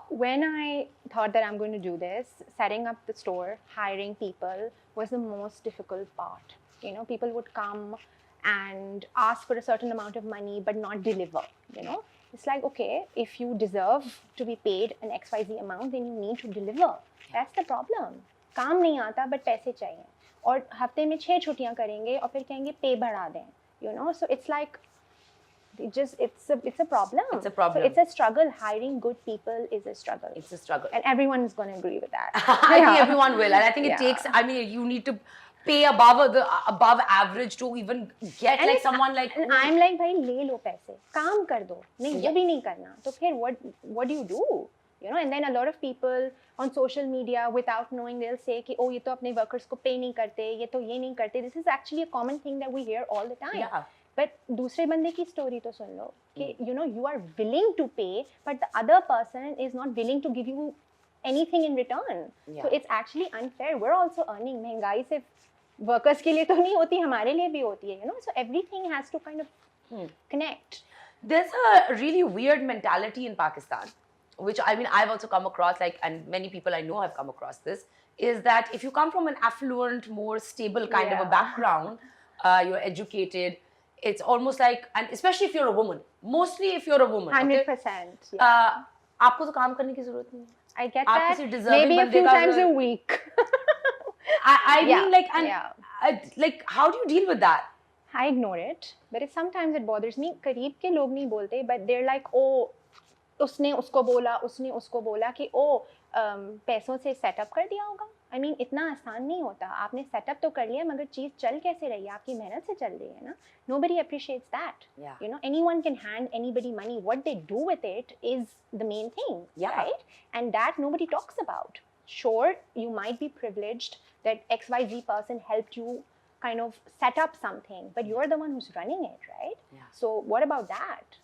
When I thought that I'm going to do this, setting up the store, hiring people was the most difficult part. You know, people would come and ask for a certain amount of money but not deliver, you know. It's like, okay, if you deserve to be paid an XYZ amount, then you need to deliver. That's the problem. काम नहीं आता but पैसे चाहिए और हफ्ते में 6 छुट्टियां करेंगे और फिर कहेंगे पे बढ़ा दें, you know. So it's like it's a problem. It's a problem. So it's a struggle. Hiring good people is a struggle. It's a struggle. And everyone is going to agree with that. I think everyone will. And I think it takes, I mean, you need to pay above average to even get and like someone like... And I'm like, bhai, le lo paise. Kaam kar do. Nahi, ye bhi nahi karna. So phir what do you do? You know, and then a lot of people on social media, without knowing, they'll say ki, oh, ye to apne workers ko pay nahi karte, ye to ye nahi karte. This is actually a common thing that we hear all the time. Yeah. But दूसरे बंदे की story तो सुन लो कि you know you are willing to pay, but the other person is not willing to give you anything in return. Yeah. So it's actually unfair. We're also earning. महंगाई सिर्फ workers के लिए तो नहीं होती, हमारे लिए भी होती है. You know, so everything has to kind of connect. There's a really weird mentality in Pakistan, which I mean I've also come across, like, and many people I know have come across this, is that if you come from an affluent, more stable kind of a background, you're educated. It's almost like, and especially if you're a woman, mostly if you're a woman, 100%. Yeah. आपको तो काम करने की जरूरत नहीं है. I get that. Deserving Maybe a few times a week. I mean, like, and like, how do you deal with that? I ignore it, but sometimes it bothers me. करीब के लोग नहीं बोलते, but they're like, oh, उसने उसको बोला कि oh, पैसों से सेटअप कर दिया होगा. I mean, इतना आसान नहीं होता. आपने सेटअप तो कर लिया, मगर चीज चल कैसे रही है? आपकी मेहनत से चल रही है ना. Nobody appreciates that. Yeah. You know, anyone can hand anybody money. What they do with it is the main thing, right? And that nobody talks about. Sure, you might be privileged that XYZ person helped you kind of set up something, but you're the one who's running it, right? Yeah. So what about that?